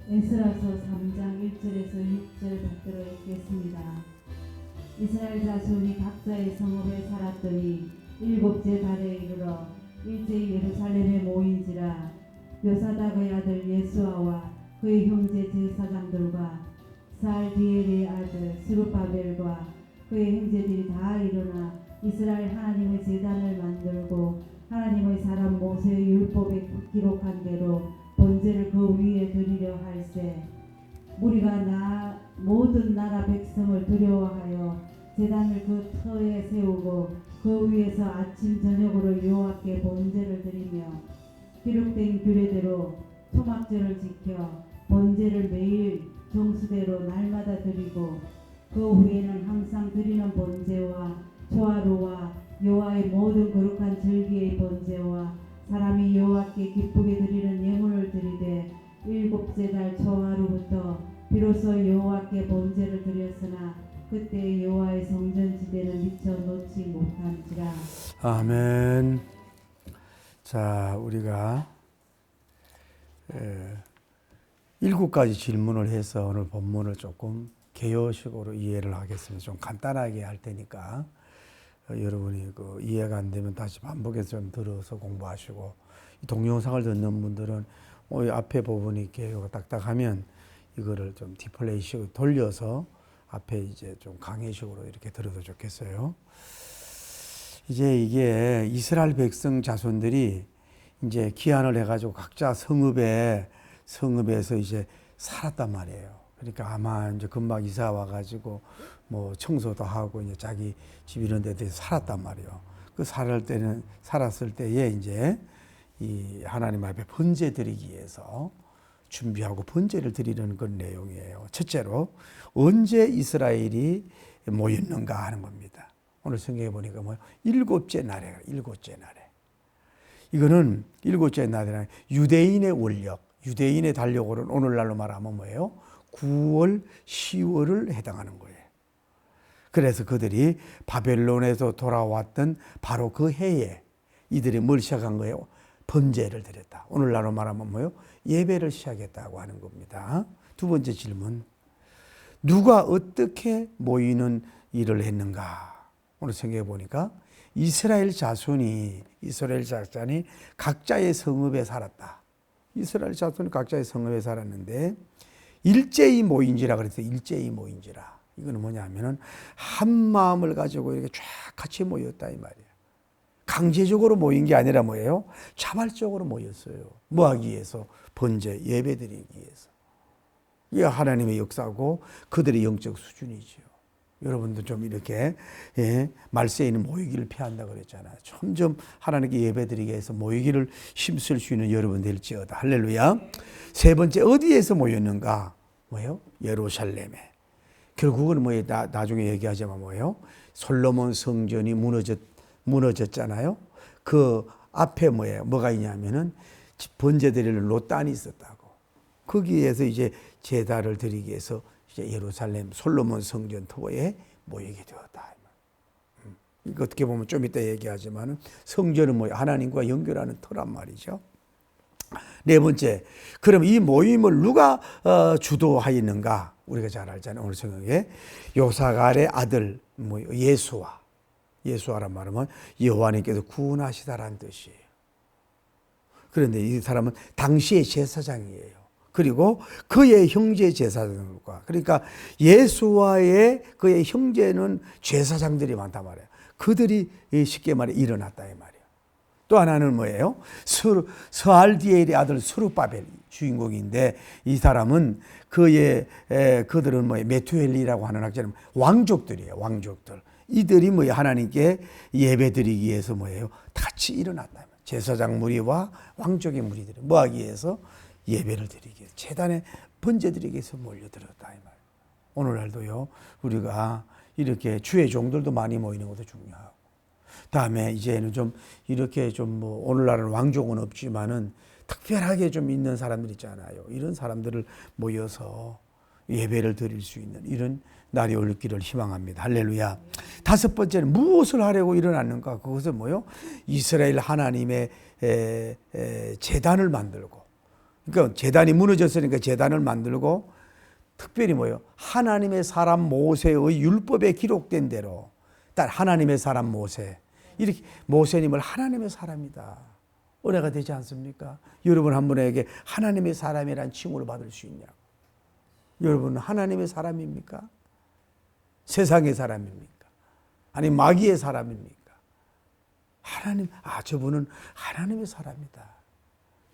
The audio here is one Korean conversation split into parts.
에스라서 3장 1절에서 6절 받들어 읽겠습니다. 이스라엘 자손이 각자의 성읍에 살았더니 일곱째 달에 이르러 일제히 예루살렘에 모인지라. 요사닥의 아들 예수아와 그의 형제 제사장들과 살디엘의 아들 스룹바벨과 그의 형제들이 다 일어나 이스라엘 하나님의 제단을 만들고 하나님의 사람 모세의 율법에 기록한 대로 번제를 그 위에 드리려 할세. 무리가 모든 나라 백성을 두려워하여 제단을 그 터에 세우고 그 위에서 아침 저녁으로 여호와께 번제를 드리며 기록된 규례대로 토막절을 지켜 번제를 매일 정수대로 날마다 드리고 그 후에는 항상 드리는 번제와 초하루와 여호와의 모든 거룩한 절기의 번제와 사람이 여호와께 기쁘게 드리는 예물을 드리되 일곱째 달 초하루부터 비로소 여호와께 번제를 드렸으나 그때 여호와의 성전 지대는 미처 놓지 못한지라. 아멘. 자, 우리가 7가지 질문을 해서 오늘 본문을 조금 개요식으로 이해를 하겠습니다. 좀 간단하게 할 테니까 여러분이 이해가 안 되면 다시 반복해서 좀 들어서 공부하시고, 이 동영상을 듣는 분들은 앞에 부분이 개요가 딱딱하면 이거를 좀 디플레이식으로 돌려서 앞에 이제 좀 강의식으로 이렇게 들어도 좋겠어요. 이제 이게 이스라엘 백성 자손들이 이제 귀환을 해가지고 각자 성읍에서 이제 살았단 말이에요. 그러니까 아마 이제 금방 이사 와가지고 뭐 청소도 하고 이제 자기 집 이런 데서 살았단 말이에요. 그 살았을 때에 이제 이 하나님 앞에 번제 드리기 위해서 준비하고 번제를 드리는 그런 내용이에요. 첫째로 언제 이스라엘이 모였는가 하는 겁니다. 오늘 성경에 보니까 일곱째 날에. 이거는 일곱째 날에 유대인의 원력, 유대인의 달력으로는 오늘날로 말하면 뭐예요? 9월, 10월을 해당하는 거예요. 그래서 그들이 바벨론에서 돌아왔던 바로 그 해에 이들이 뭘 시작한 거예요? 번제를 드렸다. 오늘날로 말하면 뭐예요? 예배를 시작했다고 하는 겁니다. 두 번째 질문. 누가 어떻게 모이는 일을 했는가? 오늘 성경에 보니까 이스라엘 자손이 각자의 성읍에 살았다. 이스라엘 자손이 각자의 성읍에 살았는데 일제히 모인지라 그랬어요. 일제히 모인지라. 이거는 뭐냐면은 한 마음을 가지고 이렇게 쫙 같이 모였다 이 말이에요. 강제적으로 모인 게 아니라 뭐예요? 자발적으로 모였어요. 뭐 하기 위해서? 번제, 예배드리기 위해서. 이게 하나님의 역사고 그들의 영적 수준이죠. 여러분도 좀 이렇게 말세에는 모이기를 피한다 그랬잖아요. 점점 하나님께 예배드리기 위해서 모이기를 힘쓸 수 있는 여러분 될지어다. 할렐루야. 세 번째, 어디에서 모였는가? 뭐예요? 예루살렘에. 결국은 뭐예요? 나중에 얘기하자면 뭐예요? 솔로몬 성전이 무너졌잖아요. 그 앞에 뭐예요? 뭐가 있냐면은 번제 드리는 롯단이 있었다고. 거기에서 이제 제단을 드리기 위해서 이제 예루살렘 솔로몬 성전 터에 모이게 되었다. 이거 어떻게 보면 좀 이따 얘기하지만은 성전은 뭐예요? 하나님과 연결하는 터란 말이죠. 네 번째, 그럼 이 모임을 누가 주도하였는가? 우리가 잘 알잖아요. 오늘 성경에 요사갈의 아들 예수아란 말은 여호와님께서 구원하시다라는 뜻이에요. 그런데 이 사람은 당시의 제사장이에요. 그리고 그의 형제 제사장들과, 그러니까 예수와의 그의 형제는 제사장들이 많단 말이에요. 그들이 쉽게 말해 일어났다 이 말이에요. 또 하나는 뭐예요? 스알디엘의 아들 스룹바벨 주인공인데, 이 사람은 그들은 메투엘리라고 하는 학자는 왕족들이에요. 왕족들. 이들이 하나님께 예배드리기 위해서 같이 일어났다. 제사장 무리와 왕족의 무리들이 뭐 하기 위해서? 예배를 드리기 위해서, 제단에 번제 드리기 위해서 몰려들었다 이 말. 오늘날도요, 우리가 이렇게 주의 종들도 많이 모이는 것도 중요하고, 다음에 이제는 좀 이렇게 오늘날은 왕족은 없지만은 특별하게 좀 있는 사람들 있잖아요. 이런 사람들을 모여서 예배를 드릴 수 있는 이런 날이 올기를 희망합니다. 할렐루야. 다섯 번째는 무엇을 하려고 일어났는가? 그것은 이스라엘 하나님의 제단을 만들고, 그러니까 제단이 무너졌으니까 제단을 만들고 특별히 뭐예요? 하나님의 사람 모세의 율법에 기록된 대로 딱 하나님의 사람 모세 이렇게 모세님을 하나님의 사람이다 은혜가 되지 않습니까? 여러분 한 분에게 하나님의 사람이란 칭호를 받을 수 있냐고. 여러분은 하나님의 사람입니까? 세상의 사람입니까? 아니 마귀의 사람입니까? 하나님, 저분은 하나님의 사람이다.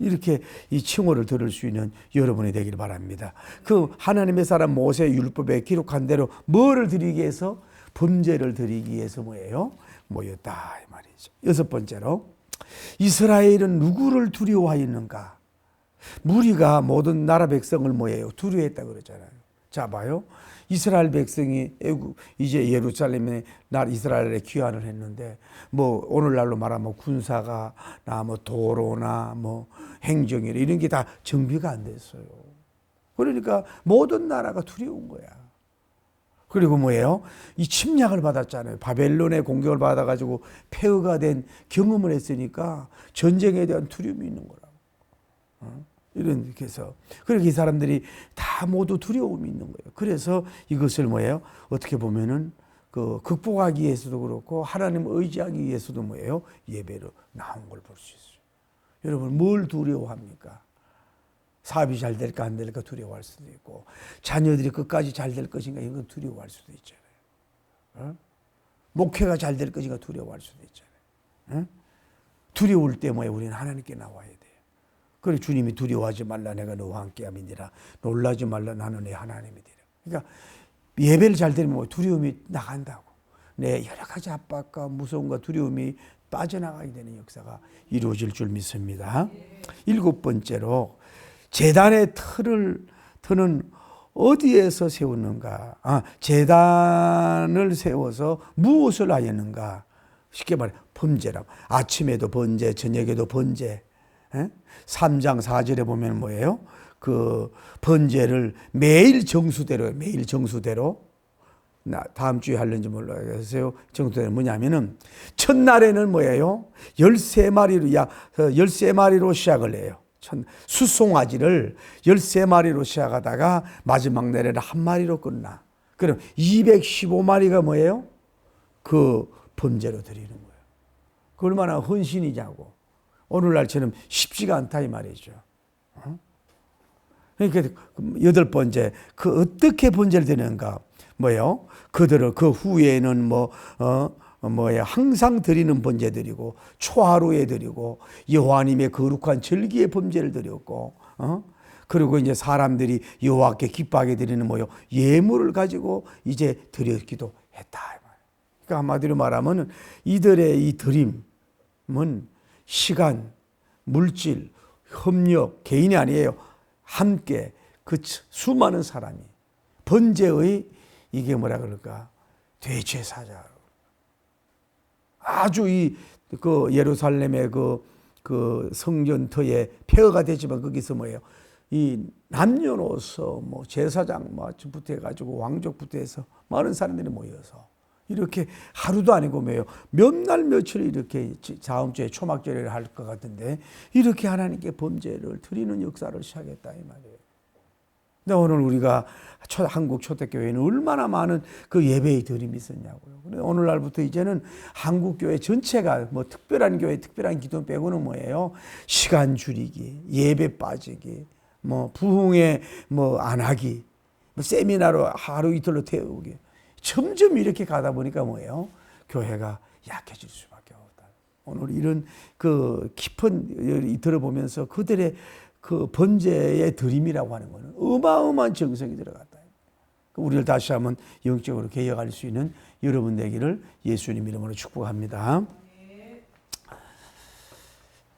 이렇게 이 칭호를 들을 수 있는 여러분이 되길 바랍니다. 그 하나님의 사람 모세 율법에 기록한 대로 뭐를 드리기 위해서? 범죄를 드리기 위해서 뭐예요? 모였다 이 말이죠. 여섯 번째로 이스라엘은 누구를 두려워하였는가? 무리가 모든 나라 백성을 뭐예요? 두려워했다 그러잖아요. 자 봐요. 이스라엘 백성이 이제 예루살렘에 이스라엘에 귀환을 했는데 뭐 오늘날로 말하면 군사가 뭐 도로나 뭐 행정이나 이런 게 다 정비가 안 됐어요. 그러니까 모든 나라가 두려운 거야. 그리고 뭐예요? 이 침략을 받았잖아요. 바벨론의 공격을 받아가지고 폐허가 된 경험을 했으니까 전쟁에 대한 두려움이 있는 거라고. 이런 그래서 그렇게 이 사람들이 다 모두 두려움이 있는 거예요. 그래서 이것을 뭐예요? 어떻게 보면은 그 극복하기 위해서도 그렇고 하나님 의지하기 위해서도 뭐예요? 예배로 나온 걸 볼 수 있어요. 여러분 뭘 두려워합니까? 사업이 잘 될까 안 될까 두려워할 수도 있고 자녀들이 끝까지 잘 될 것인가 이건 두려워할 수도 있잖아요. 목회가 잘 될 것인가 두려워할 수도 있잖아요. 두려울 때 뭐예요? 우리는 하나님께 나와야 돼요. 그래 주님이 두려워하지 말라 내가 너와 함께 함이니라 놀라지 말라 나는 내 하나님이 되라. 그러니까 예배를 잘 드리면 뭐 두려움이 나간다고. 내 여러 가지 압박과 무서움과 두려움이 빠져나가게 되는 역사가 이루어질 줄 믿습니다. 일곱 번째로 제단의 틀은 어디에서 세웠는가? 제단을 세워서 무엇을 하였는가? 쉽게 말해 범죄라. 아침에도 번제, 저녁에도 번제. 3장 4절에 보면 뭐예요? 그 번제를 매일 정수대로 다음 주에 할는지 몰라요. 정수대로 뭐냐면은 첫날에는 뭐예요? 13마리로 시작을 해요. 수송아지를 13마리로 시작하다가 마지막 날에는 한 마리로 끝나. 그럼 215마리가 뭐예요? 그 번제로 드리는 거예요. 그 얼마나 헌신이냐고. 오늘날처럼 쉽지가 않다 이 말이죠. 그러니까 여덟 번째 그 어떻게 번제를 드리는가? 뭐요? 그들을 그 후에는 항상 드리는 번제 드리고 초하루에 드리고 여호와님의 거룩한 절기의 번제를 드렸고 그리고 이제 사람들이 여호와께 기뻐하게 드리는 예물을 가지고 이제 드렸기도 했다. 그러니까 한마디로 말하면 이들의 이 드림은 시간, 물질, 협력, 개인이 아니에요. 함께 그 수많은 사람이 번제의 이게 뭐라 그럴까? 대제사자. 아주 그 예루살렘의 그 성전터에 폐허가 되지만 거기서 뭐예요? 이 남녀노소 제사장부터 해가지고 왕족부터 해서 많은 사람들이 모여서 이렇게 하루도 아니고 몇 날 며칠 이렇게 다음 주에 초막절을 할 것 같은데 이렇게 하나님께 범죄를 드리는 역사를 시작했다 이 말이에요. 근데 오늘 우리가 한국 초대교회는 얼마나 많은 그 예배의 드림이 있었냐고요. 근데 오늘날부터 이제는 한국 교회 전체가 특별한 교회, 특별한 기도 빼고는 뭐예요? 시간 줄이기, 예배 빠지기, 부흥회 안 하기, 세미나로 하루 이틀로 태우기. 점점 이렇게 가다 보니까 뭐예요? 교회가 약해질 수밖에 없다. 오늘 이런 그 깊은 들어보면서 그들의 그 번제의 드림이라고 하는 것은 어마어마한 정성이 들어갔다. 우리를 다시 한번 영적으로 개혁할 수 있는 여러분 되기를 예수님 이름으로 축복합니다.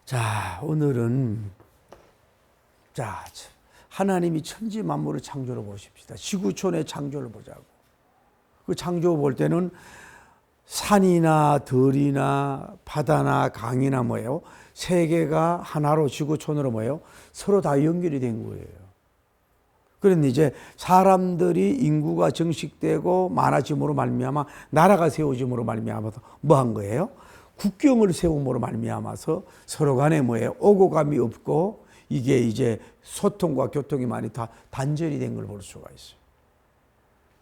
자, 오늘은 하나님이 천지 만물을 창조를 보십시다. 지구촌의 창조를 보자고. 그 창조 볼 때는 산이나 들이나 바다나 강이나 세 개가 하나로 지구촌으로 서로 다 연결이 된 거예요. 그런데 이제 사람들이 인구가 정식되고 많아짐으로 말미암아 나라가 세워짐으로 말미암아서 한 거예요? 국경을 세움으로 말미암아서 서로 간에 오고 감이 없고 이게 이제 소통과 교통이 많이 다 단절이 된 걸 볼 수가 있어요.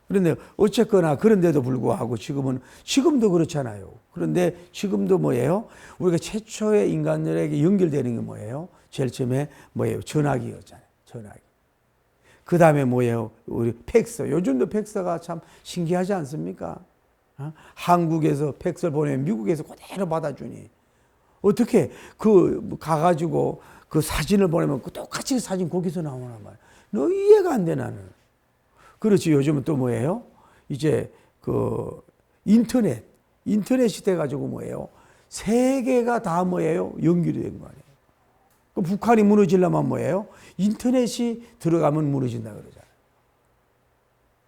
그런데 어쨌거나 그런데도 불구하고 지금도 그렇잖아요. 그런데 지금도 뭐예요? 우리가 최초의 인간들에게 연결되는 게 뭐예요? 제일 처음에 뭐예요? 전화기였잖아요. 전화기. 그 다음에 뭐예요? 우리 팩스. 요즘도 팩스가 참 신기하지 않습니까? 한국에서 팩스를 보내면 미국에서 그대로 받아주니. 어떻게 가가지고 그 사진을 보내면 똑같이 그 사진 거기서 나오나 말이야. 너 이해가 안 돼, 나는. 그렇지. 요즘은 또 뭐예요? 이제 인터넷 시대 가지고 뭐예요? 세계가 다 뭐예요? 연결이 된 거 아니에요. 북한이 무너지려면 뭐예요? 인터넷이 들어가면 무너진다 그러잖아요.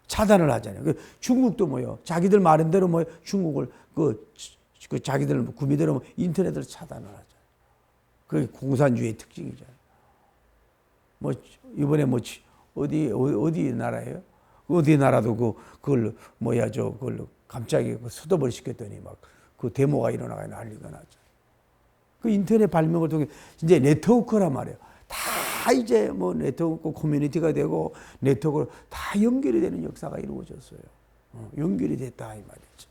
차단을 하잖아요. 중국도 뭐예요? 자기들 말은대로 뭐 중국을 자기들 구미대로 인터넷을 차단을 하잖아요. 그게 공산주의의 특징이잖아요. 뭐 이번에 뭐 어디 나라예요? 어디 나라도 그걸 갑자기 수도벌 시켰더니 막 그 데모가 일어나가 난리가 났죠. 그 인터넷 발명을 통해 이제 네트워크란 말이에요. 다 이제 뭐 네트워크 커뮤니티가 되고 네트워크로 다 연결이 되는 역사가 이루어졌어요. 연결이 됐다 이 말이죠.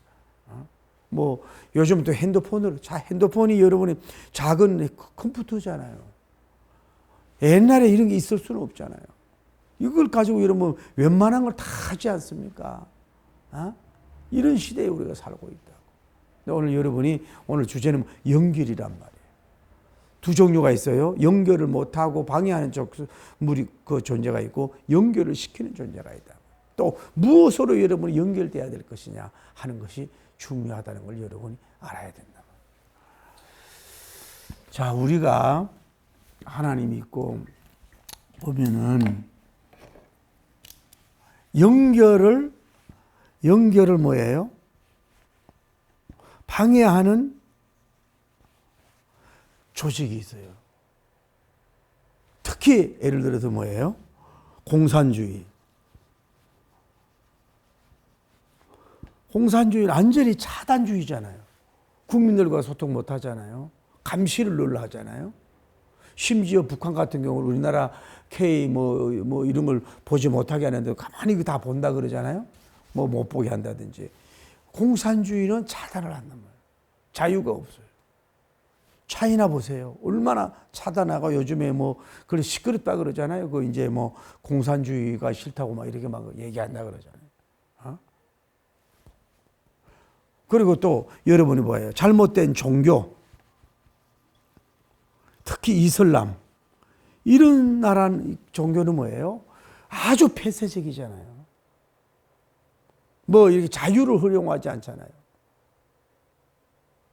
뭐 요즘 또 핸드폰이 여러분이 작은 컴퓨터잖아요. 옛날에 이런 게 있을 수는 없잖아요. 이걸 가지고 여러분 웬만한 걸 다 하지 않습니까? 이런 시대에 우리가 살고 있다고. 오늘 여러분이 오늘 주제는 연결이란 말이에요. 두 종류가 있어요. 연결을 못하고 방해하는 그 존재가 있고 연결을 시키는 존재가 있다. 또 무엇으로 여러분이 연결돼야 될 것이냐 하는 것이 중요하다는 걸 여러분이 알아야 된다. 자, 우리가 하나님 믿고 보면은 연결을 뭐예요? 방해하는 조직이 있어요. 특히 예를 들어서 뭐예요? 공산주의. 공산주의는 완전히 차단주의잖아요. 국민들과 소통 못 하잖아요. 감시를 늘 하잖아요. 심지어 북한 같은 경우는 우리나라 K 뭐 이런 걸 보지 못하게 하는데 가만히 다 본다 그러잖아요. 뭐 못 보게 한다든지. 공산주의는 차단을 한단 말이에요. 자유가 없어요. 차이나 보세요. 얼마나 차단하고 요즘에 그걸 시끄럽다 그러잖아요. 이제 공산주의가 싫다고 막 이렇게 막 얘기한다 그러잖아요. 그리고 또 여러분이 뭐예요? 잘못된 종교. 특히 이슬람. 이런 나라 종교는 뭐예요? 아주 폐쇄적이잖아요. 이렇게 자유를 허용하지 않잖아요.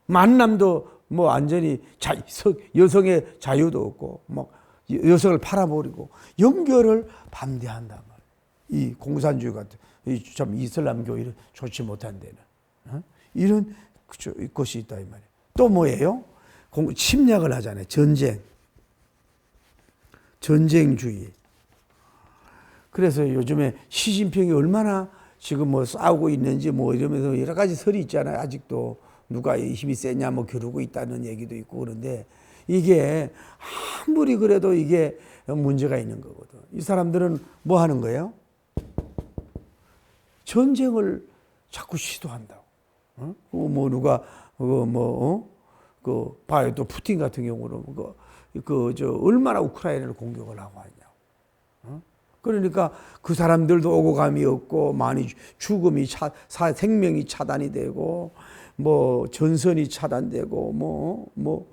만남도 완전히 여성의 자유도 없고, 여성을 팔아버리고, 연결을 반대한단 말이에요. 이 공산주의 같은, 참 이슬람교 이런 좋지 못한 데는. 이런 것이 있다, 이 말이에요. 또 뭐예요? 침략을 하잖아요. 전쟁주의. 그래서 요즘에 시진핑이 얼마나 지금 싸우고 있는지 이러면서 여러 가지 설이 있잖아요. 아직도 누가 힘이 세냐 겨루고 있다는 얘기도 있고 그런데 이게 아무리 그래도 이게 문제가 있는 거거든. 이 사람들은 뭐 하는 거예요? 전쟁을 자꾸 시도한다고. 누가 봐요. 또 푸틴 같은 경우는 얼마나 우크라이나를 공격을 하고 하냐고. 그러니까 그 사람들도 오고 감이 없고 많이 죽음이 생명이 차단이 되고 전선이 차단되고 모든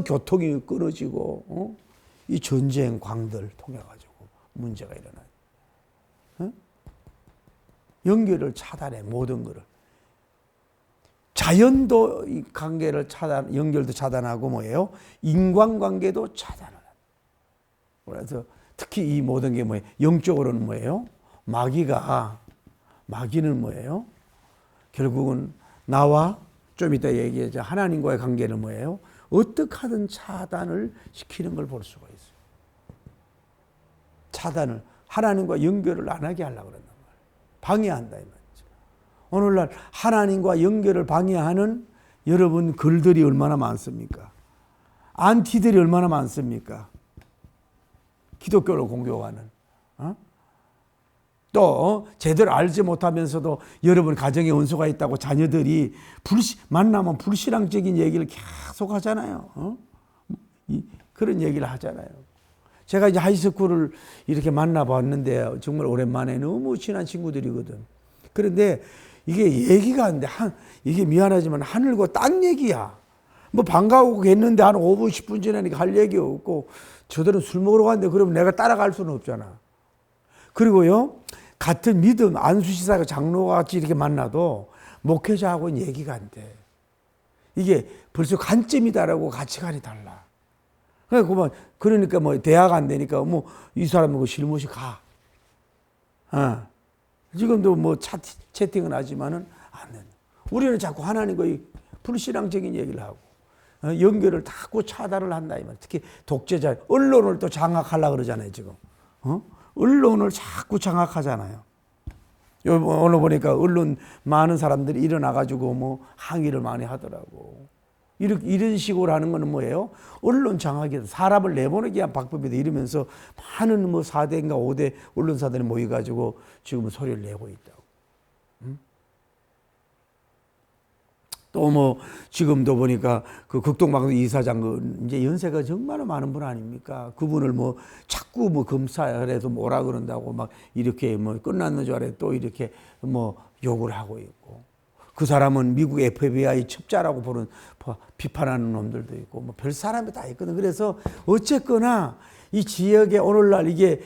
교통이 끊어지고 이 전쟁 광들 통해 가지고 문제가 일어나요. 연결을 차단해 모든 거를. 자연도 이 관계를 연결도 차단하고 뭐예요? 인간관계도 차단을. 그래서 특히 이 모든 게 뭐예요? 영적으로는 뭐예요? 마귀는 뭐예요? 결국은 나와 좀 이따 얘기하자 하나님과의 관계는 뭐예요? 어떻게 하든 차단을 시키는 걸 볼 수가 있어요. 차단을 하나님과 연결을 안 하게 하려고 그런단 말이에요. 방해한다 이 말이죠. 오늘날 하나님과 연결을 방해하는 여러분 글들이 얼마나 많습니까? 안티들이 얼마나 많습니까? 기독교를 공격하는. 또 제대로 알지 못하면서도 여러분 가정에 원수가 있다고 자녀들이 만나면 불신앙적인 얘기를 계속 하잖아요. 그런 얘기를 하잖아요. 제가 이제 하이스쿨을 이렇게 만나봤는데 정말 오랜만에 너무 친한 친구들이거든. 그런데 이게 얘기가 안 돼. 이게 미안하지만 하늘과 땅 얘기야. 뭐 반가우고 했는데 한 5분, 10분 지나니까 할 얘기 없고 저들은 술 먹으러 갔는데 그러면 내가 따라갈 수는 없잖아. 그리고요, 같은 믿음, 안수시사가 장로가 같이 이렇게 만나도 목회자하고는 얘기가 안 돼. 이게 벌써 관점이다라고 가치관이 달라. 그러니까 뭐 대화가 안 되니까 뭐 이 사람은 그 실무시 가. 지금도 뭐 채팅은 하지만은 안 돼. 우리는 자꾸 하나님과 불신앙적인 얘기를 하고 연결을 자꾸 차단을 한다 이 말. 특히 독재자, 언론을 또 장악하려고 그러잖아요 지금. 언론을 자꾸 장악하잖아요. 오늘 보니까 언론 많은 사람들이 일어나가지고 뭐 항의를 많이 하더라고. 이런 식으로 하는 거는 뭐예요? 언론 장악이다. 사람을 내보내기 위한 방법이다. 이러면서 많은 뭐 4대인가 5대 언론사들이 모여가지고 지금 소리를 내고 있다고. 또 뭐 지금도 보니까 그 극동방송 이사장 이제 연세가 정말 많은 분 아닙니까? 그분을 뭐 자꾸 뭐 검사해서 뭐라 그런다고 막 이렇게 뭐 끝났는 줄 알았는데 또 이렇게 뭐 욕을 하고 있고. 그 사람은 미국 FBI 첩자라고 보는 비판하는 놈들도 있고 뭐 별 사람이 다 있거든. 그래서 어쨌거나 이 지역에 오늘날 이게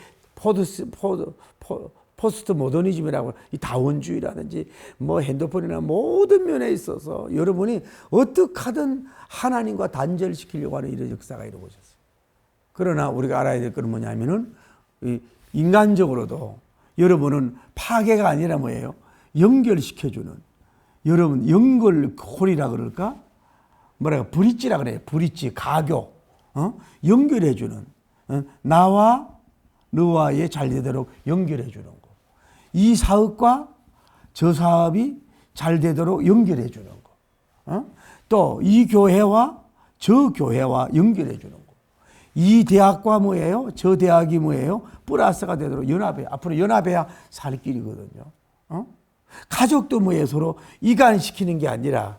포스트 모더니즘이라고 이 다원주의라든지 뭐 핸드폰이나 모든 면에 있어서 여러분이 어떻게 하든 하나님과 단절시키려고 하는 이런 역사가 이루어졌어요. 그러나 우리가 알아야 될 것은 뭐냐면은 인간적으로도 여러분은 파괴가 아니라 뭐예요? 연결시켜주는. 여러분 연결고리라 그럴까? 뭐랄까 브릿지라 그래요. 브릿지 가교 연결해주는 나와 너와의 잘 되도록 연결해주는 거. 이 사업과 저 사업이 잘 되도록 연결해주는 거. 또 이 교회와 저 교회와 연결해주는 거. 이 대학과 뭐예요? 저 대학이 뭐예요? 플러스가 되도록 연합해. 앞으로 연합해야 살 길이거든요. 가족도 뭐예요? 서로 이간시키는 게 아니라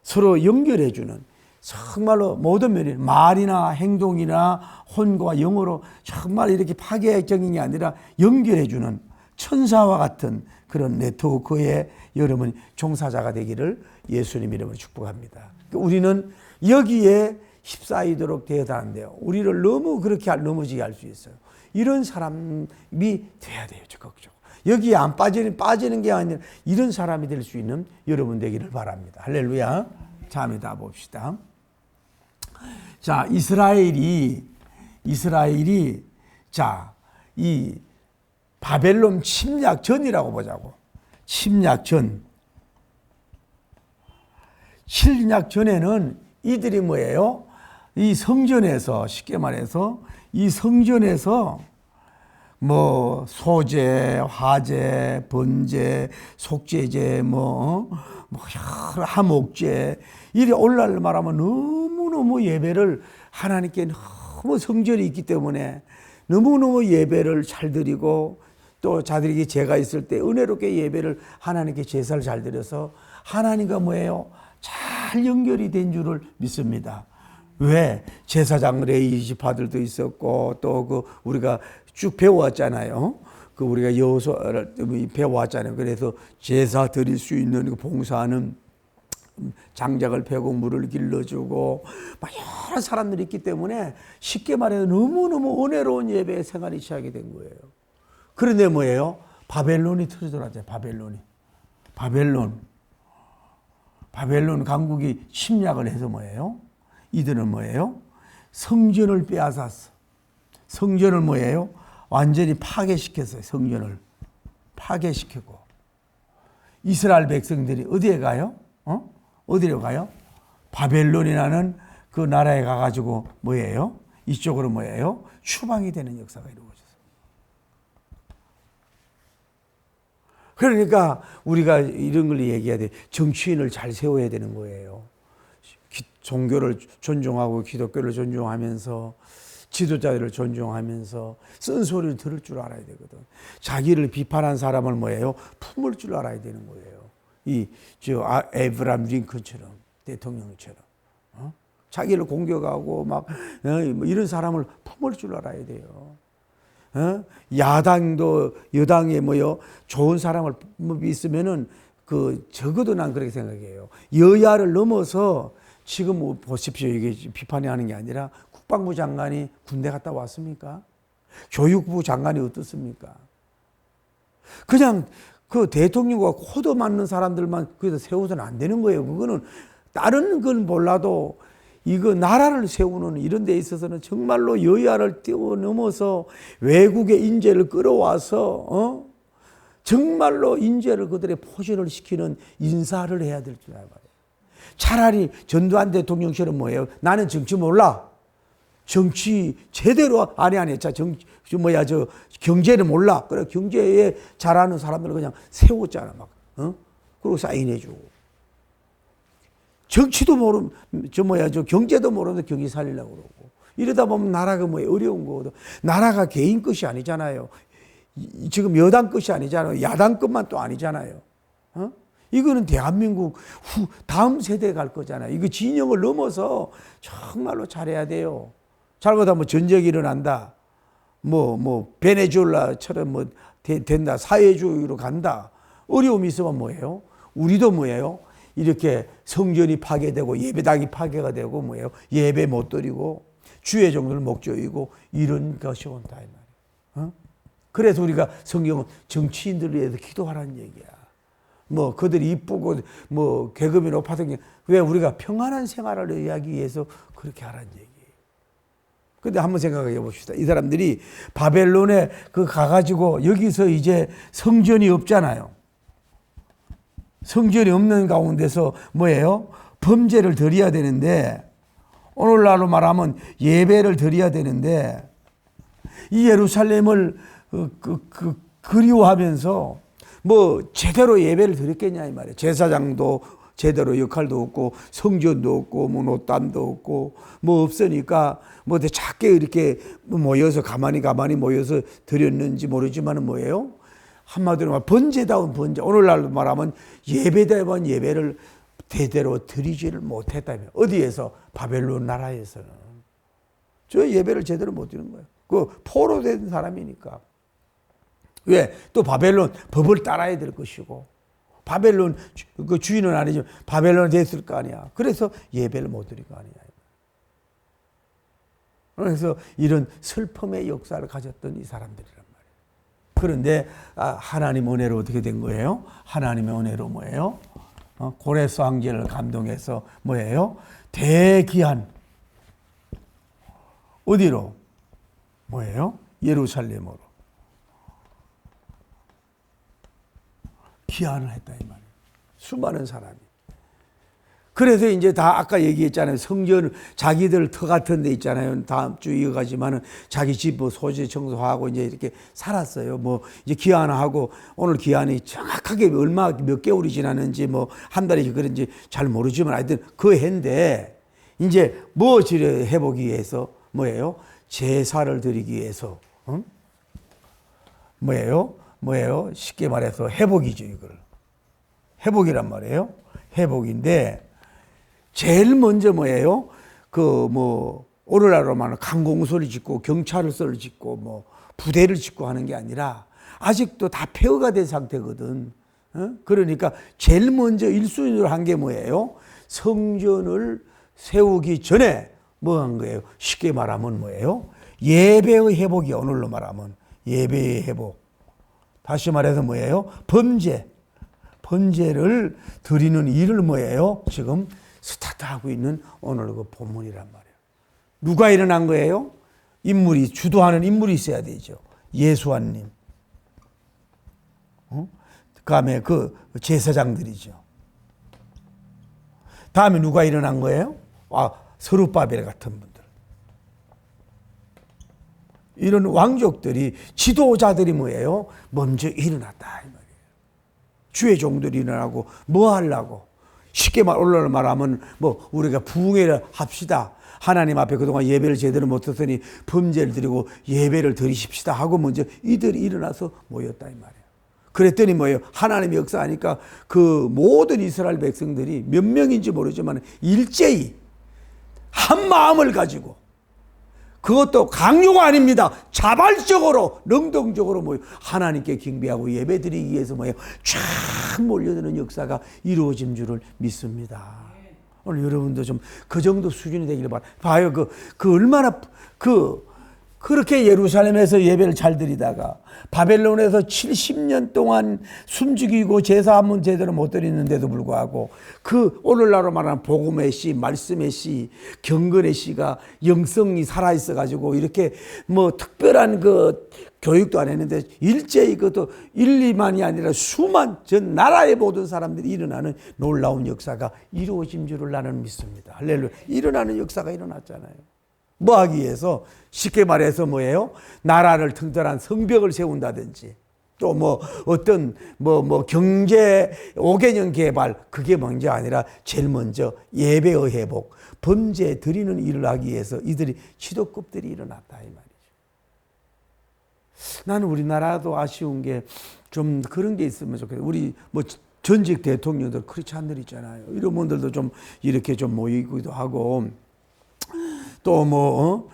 서로 연결해주는 정말로 모든 면이 말이나 행동이나 혼과 영어로 정말 이렇게 파괴적인 게 아니라 연결해주는 천사와 같은 그런 네트워크의 여러분 종사자가 되기를 예수님 이름으로 축복합니다. 우리는 여기에 휩싸이도록 되어야 하는데요. 우리를 너무 그렇게 넘어지게 할 수 있어요. 이런 사람이 돼야 돼요. 적극적으로. 여기에 안 빠지는 게 아니라 이런 사람이 될 수 있는 여러분 되기를 바랍니다. 할렐루야. 자, 한번 다 봅시다. 자, 이스라엘이 자, 이 바벨론 침략 전이라고 보자고. 침략 전에는 이들이 뭐예요? 이 성전에서 쉽게 말해서 이 성전에서 뭐 소제, 화제, 번제, 속죄제, 뭐 여러 하목제 이리 올날 말하면 너무너무 예배를 하나님께 너무 성전이 있기 때문에 너무너무 예배를 잘 드리고 또 자들에게 죄가 있을 때 은혜롭게 예배를 하나님께 제사를 잘 드려서 하나님과 뭐예요? 잘 연결이 된 줄을 믿습니다. 왜? 제사장 레위 지파들도 있었고 또 그 우리가 쭉 배워왔잖아요. 그 우리가 여호수아를 배워왔잖아요. 그래서 제사 드릴 수 있는 그 봉사하는 장작을 패고 물을 길러주고 막 여러 사람들이 있기 때문에 쉽게 말해서 너무너무 은혜로운 예배 생활이 시작이 된 거예요. 그런데 뭐예요? 바벨론이 터져나왔잖아요. 바벨론 강국이 침략을 해서 뭐예요? 이들은 뭐예요? 성전을 빼앗았어. 성전을 뭐예요? 완전히 파괴시켰어요. 성전을 파괴시키고 이스라엘 백성들이 어디에 가요? 어디로 가요? 바벨론이라는 그 나라에 가가지고 뭐예요? 이쪽으로 뭐예요? 추방이 되는 역사가 이루어졌어요. 그러니까 우리가 이런 걸 얘기해야 돼. 정치인을 잘 세워야 되는 거예요. 종교를 존중하고 기독교를 존중하면서 지도자들을 존중하면서 쓴소리를 들을 줄 알아야 되거든. 자기를 비판한 사람을 뭐예요? 품을 줄 알아야 되는 거예요. 에브람 링컨처럼, 대통령처럼. 자기를 공격하고 막 이런 사람을 품을 줄 알아야 돼요. 야당도 여당에 좋은 사람을 있으면은 적어도 난 그렇게 생각해요. 여야를 넘어서 지금 보십시오. 이게 비판이 하는 게 아니라 국방부 장관이 군대 갔다 왔습니까? 교육부 장관이 어떻습니까? 그냥 그 대통령과 코드 맞는 사람들만 거기서 세워서는 안 되는 거예요. 그거는 다른 건 몰라도 이거 나라를 세우는 이런 데 있어서는 정말로 여야를 뛰어넘어서 외국의 인재를 끌어와서 정말로 인재를 그들의 포진을 시키는 인사를 해야 될 줄 알아요. 차라리 전두환 대통령처럼 뭐예요? 나는 정치 몰라. 정치 제대로 경제를 몰라. 그래 경제에 잘하는 사람들을 그냥 세웠잖아 막. 그리고 사인해주고. 정치도 경제도 모르는데 경기 살리려고 그러고. 이러다 보면 나라가 어려운 거거든. 나라가 개인 것이 아니잖아요. 지금 여당 것이 아니잖아요. 야당 것만 또 아니잖아요. 이거는 대한민국 다음 세대에 갈 거잖아요. 이거 진영을 넘어서 정말로 잘해야 돼요. 잘못하면 전쟁이 일어난다. 베네수엘라처럼 된다. 사회주의로 간다. 어려움이 있으면 뭐예요? 우리도 뭐예요? 이렇게 성전이 파괴되고 예배당이 파괴가 되고 예배 못 드리고 주의 종들 못 조이고 이런 것이 온다 이 말이에요. 그래서 우리가 성경은 정치인들을 위해서 기도하라는 얘기야. 그들이 이쁘고 계급이 높아서 왜 우리가 평안한 생활을 하기 위해서 그렇게 하라는 얘기예요. 근데 한번 생각해 봅시다. 이 사람들이 바벨론에 가가지고 여기서 이제 성전이 없잖아요. 성전이 없는 가운데서 뭐예요? 범죄를 드려야 되는데, 오늘날로 말하면 예배를 드려야 되는데, 이 예루살렘을 그리워하면서 제대로 예배를 드렸겠냐 이 말이에요. 제사장도 제대로 역할도 없고 성전도 없고 노담도 없고 없으니까 작게 이렇게 모여서 가만히 모여서 드렸는지 모르지만은 뭐예요? 한마디로 말하면 번제다운 번제. 오늘날로 말하면 예배다운 예배를 대대로 드리지를 못했다. 어디에서? 바벨론 나라에서는. 저 예배를 제대로 못 드리는 거예요. 포로된 사람이니까. 왜? 또 바벨론 법을 따라야 될 것이고, 바벨론 주인은 아니지만 바벨론이 됐을 거 아니야. 그래서 예배를 못 드릴 거 아니야. 그래서 이런 슬픔의 역사를 가졌던 이 사람들이란 말이에요. 그런데 하나님 은혜로 어떻게 된 거예요? 하나님의 은혜로 뭐예요? 고레스 황제를 감동해서 뭐예요? 대기한 어디로? 뭐예요? 예루살렘으로 기한을 했다 이 말이에요. 수많은 사람이. 그래서 이제 다 아까 얘기했잖아요. 성전 자기들 터 같은 데 있잖아요. 다음 주 이어가지만은 자기 집 소지 청소하고 이제 이렇게 살았어요. 이제 기한하고 오늘 기한이 정확하게 몇 개월이 지났는지 한 달이 그런지 잘 모르지만 하여튼 그 해인데 이제 회복이 위해서 뭐예요? 제사를 드리기 위해서 뭐예요? 쉽게 말해서 회복이죠, 이걸. 회복이란 말이에요. 회복인데, 제일 먼저 뭐예요? 오늘날로 말하면 강공소를 짓고, 경찰서를 짓고, 부대를 짓고 하는 게 아니라, 아직도 다 폐허가 된 상태거든. 그러니까, 제일 먼저 1순위로 한 게 뭐예요? 성전을 세우기 전에 한 거예요? 쉽게 말하면 뭐예요? 예배의 회복이 오늘로 말하면 예배의 회복. 다시 말해서 뭐예요? 범죄를 드리는 일을 뭐예요? 지금 스타트하고 있는 오늘 그 본문이란 말이에요. 누가 일어난 거예요? 주도하는 인물이 있어야 되죠. 예수아님. 다음에 제사장들이죠. 다음에 누가 일어난 거예요? 서룹바벨 같은 분들. 이런 왕족들이, 지도자들이 뭐예요? 먼저 일어났다 이 말이에요. 주의 종들이 일어나고 뭐 하려고? 쉽게 오늘날 말하면 뭐 우리가 부흥회를 합시다. 하나님 앞에 그동안 예배를 제대로 못했으니 범죄를 드리고 예배를 드리십시다 하고 먼저 이들이 일어나서 모였다 이 말이에요. 그랬더니 뭐예요? 하나님의 역사하니까 그 모든 이스라엘 백성들이 몇 명인지 모르지만 일제히 한 마음을 가지고, 그것도 강요가 아닙니다. 자발적으로 능동적으로 뭐 하나님께 경배하고 예배드리기 위해서 뭐예요? 쫙 몰려드는 역사가 이루어진 줄을 믿습니다. 오늘 여러분도 좀 그 정도 수준이 되기를 봐요. 그 얼마나 그렇게 예루살렘에서 예배를 잘 드리다가 바벨론에서 70년 동안 숨죽이고 제사 한번 제대로 못 드리는데도 불구하고 그 오늘날로 말하는 복음의 씨, 말씀의 씨, 경건의 씨가 영성이 살아있어 가지고 이렇게 뭐 특별한 그 교육도 안 했는데 일제히 그것도 1, 2만이 아니라 수만 전 나라의 모든 사람들이 일어나는 놀라운 역사가 이루어진 줄을 나는 믿습니다. 할렐루야. 일어나는 역사가 일어났잖아요. 뭐 하기 위해서? 쉽게 말해서 뭐예요? 나라를 튼튼한 성벽을 세운다든지 또 뭐 어떤 뭐 경제 5개년 개발, 그게 먼저 아니라 제일 먼저 예배의 회복, 범죄 드리는 일을 하기 위해서 이들이 지도급들이 일어났다 이 말이죠. 나는 우리나라도 아쉬운 게 좀 그런 게 있으면 좋겠어요. 우리 뭐 전직 대통령들 크리스찬들 있잖아요. 이런 분들도 좀 이렇게 좀 모이기도 하고, 또 뭐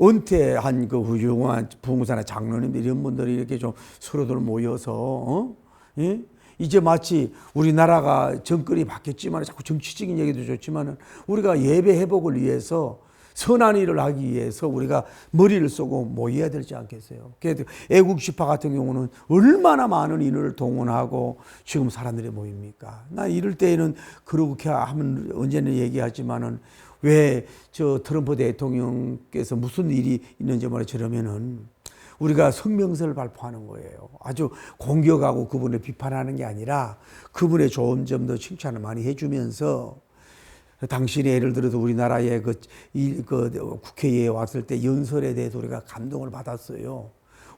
은퇴한 그 훌륭한 부흥사나 장로님들 이런 분들이 이렇게 좀 서로들 모여서 예? 이제 마치 우리나라가 정권이 바뀌었지만 자꾸 정치적인 얘기도 좋지만은 우리가 예배 회복을 위해서 선한 일을 하기 위해서 우리가 머리를 쏘고 모여야 되지 않겠어요? 애국 집회 같은 경우는 얼마나 많은 인원을 동원하고 지금 사람들이 모입니까? 나 이럴 때에는 그렇게 하면 언제는 얘기하지만은 왜 저 트럼프 대통령께서 무슨 일이 있는지 저러면은 우리가 성명서를 발표하는 거예요. 아주 공격하고 그분을 비판하는 게 아니라 그분의 좋은 점도 칭찬을 많이 해주면서, 당신이 예를 들어서 우리나라의 그 국회에 왔을 때 연설에 대해서 우리가 감동을 받았어요.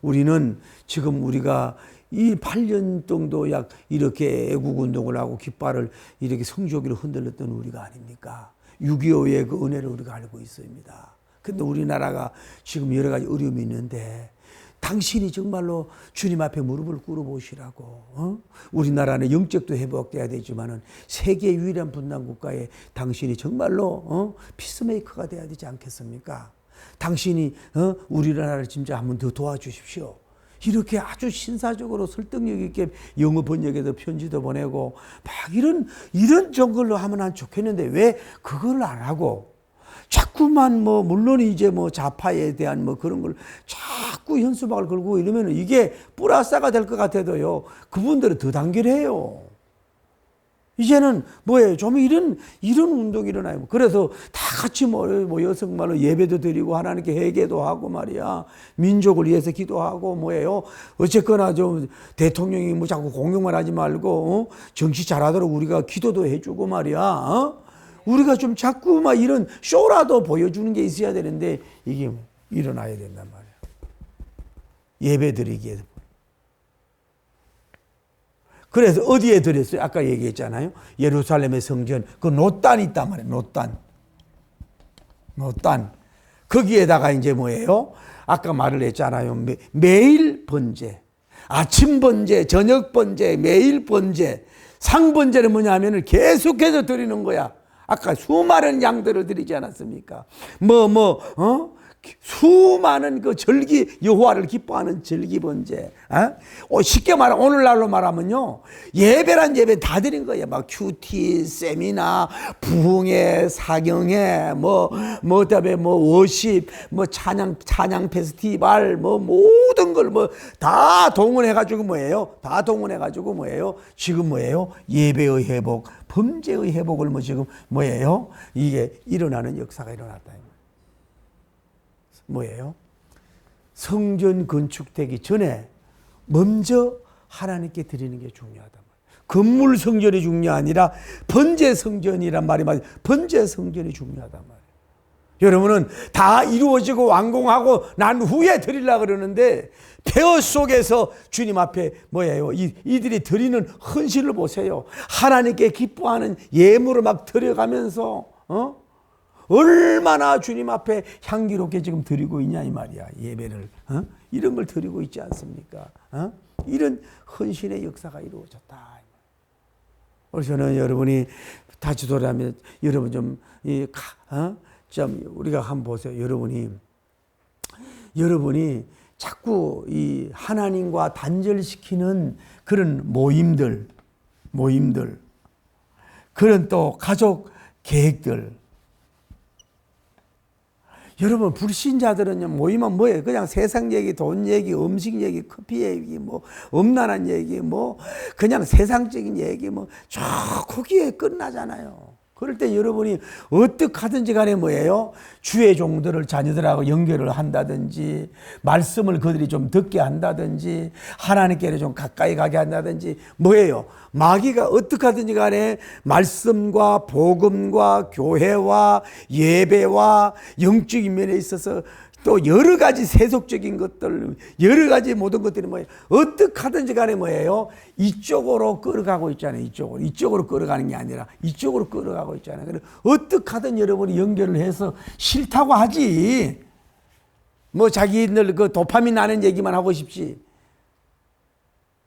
우리는 지금 우리가 이 8년 정도 약 이렇게 애국운동을 하고 깃발을 이렇게 성조기를 흔들렸던 우리가 아닙니까? 6.25의 그 은혜를 우리가 알고 있습니다. 근데 우리나라가 지금 여러 가지 어려움이 있는데 당신이 정말로 주님 앞에 무릎을 꿇어보시라고. 우리나라는 영적도 회복돼야 되지만은 세계 유일한 분단 국가에 당신이 정말로 피스메이커가 돼야 되지 않겠습니까? 당신이 우리나라를 진짜 한번 더 도와주십시오. 이렇게 아주 신사적으로 설득력 있게 영어 번역에도 편지도 보내고 막 이런 정글로 하면 좋겠는데 왜 그걸 안 하고 자꾸만 물론 이제 좌파에 대한 그런 걸 자꾸 현수막을 걸고 이러면 이게 뿌라싸가 될 것 같아도요, 그분들은 더 단결해요. 이제는 뭐예요? 좀 이런 운동이 일어나요. 그래서 다 같이 모여서 정말로 예배도 드리고 하나님께 회개도 하고 말이야. 민족을 위해서 기도하고 뭐예요? 어쨌거나 좀 대통령이 자꾸 공격만 하지 말고 정치 잘하도록 우리가 기도도 해주고 말이야. 우리가 좀 자꾸 이런 쇼라도 보여주는 게 있어야 되는데 이게 일어나야 된단 말이야. 예배 드리기 위해서. 그래서 어디에 드렸어요? 아까 얘기했잖아요. 예루살렘의 성전, 그 노단이 있단 말이에요. 노단. 거기에다가 이제 뭐예요? 아까 말을 했잖아요. 매일 번제. 아침 번제, 저녁 번제, 매일 번제. 상번제는 뭐냐 하면은 계속해서 드리는 거야. 아까 수많은 양들을 드리지 않았습니까? 수많은 그 절기, 여호와를 기뻐하는 절기 번제. 쉽게 말하면 오늘날로 말하면요, 예배란 예배 다 드린 거예요. 큐티, 세미나, 부흥회, 사경회, 그다음에 워십, 찬양 페스티벌, 모든 걸 다 동원해가지고 다 동원해가지고 지금 예배의 회복, 범죄의 회복을 지금 이게 일어나는 역사가 일어났다. 뭐예요? 성전 건축되기 전에 먼저 하나님께 드리는 게 중요하단 말이에요. 건물 성전이 중요한 아니라 번제 성전이란 말이 맞아요. 번제 성전이 중요하단 말이에요. 여러분은 다 이루어지고 완공하고 난 후에 드리려고 그러는데 폐허 속에서 주님 앞에 뭐예요? 이들이 드리는 헌신을 보세요. 하나님께 기뻐하는 예물을 막 드려가면서 얼마나 주님 앞에 향기롭게 지금 드리고 있냐 이 말이야. 예배를 이런 걸 드리고 있지 않습니까? 이런 헌신의 역사가 이루어졌다. 그래서 저는 여러분이 다시 돌아가면 여러분 좀 우리가 한번 보세요. 여러분이 자꾸 이 하나님과 단절시키는 그런 모임들, 그런 또 가족 계획들. 여러분, 불신자들은요, 모이면 뭐예요? 그냥 세상 얘기, 돈 얘기, 음식 얘기, 커피 얘기, 뭐, 음란한 얘기, 뭐, 그냥 세상적인 얘기, 뭐, 저 거기에 끝나잖아요. 그럴 때 여러분이 어떻게 하든지 간에 뭐예요? 주의 종들을 자녀들하고 연결을 한다든지, 말씀을 그들이 좀 듣게 한다든지, 하나님께 좀 가까이 가게 한다든지, 뭐예요? 마귀가 어떻게 하든지 간에 말씀과 복음과 교회와 예배와 영적인 면에 있어서 또 여러 가지 세속적인 것들, 여러 가지 모든 것들이 뭐예요? 어떻게 하든지 간에 뭐예요? 이쪽으로 끌어가고 있잖아요. 이쪽으로 끌어가는 게 아니라 이쪽으로 끌어가고 있잖아요. 그래서 어떻게 하든 여러분이 연결을 해서 싫다고 하지. 뭐 자기들 그 도파민 나는 얘기만 하고 싶지.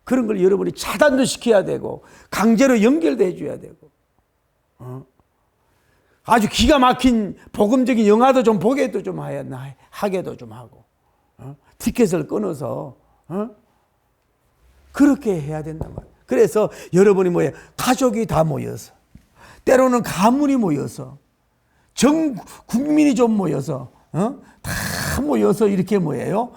그런 걸 여러분이 차단도 시켜야 되고 강제로 연결도 해줘야 되고 아주 기가 막힌 복음적인 영화도 좀 보게도 좀 하게도 좀 하고 티켓을 끊어서 그렇게 해야 된단 말이에요. 그래서 여러분이 뭐예요? 가족이 다 모여서 때로는 가문이 모여서 전 국민이 좀 모여서 다 모여서 이렇게 뭐예요?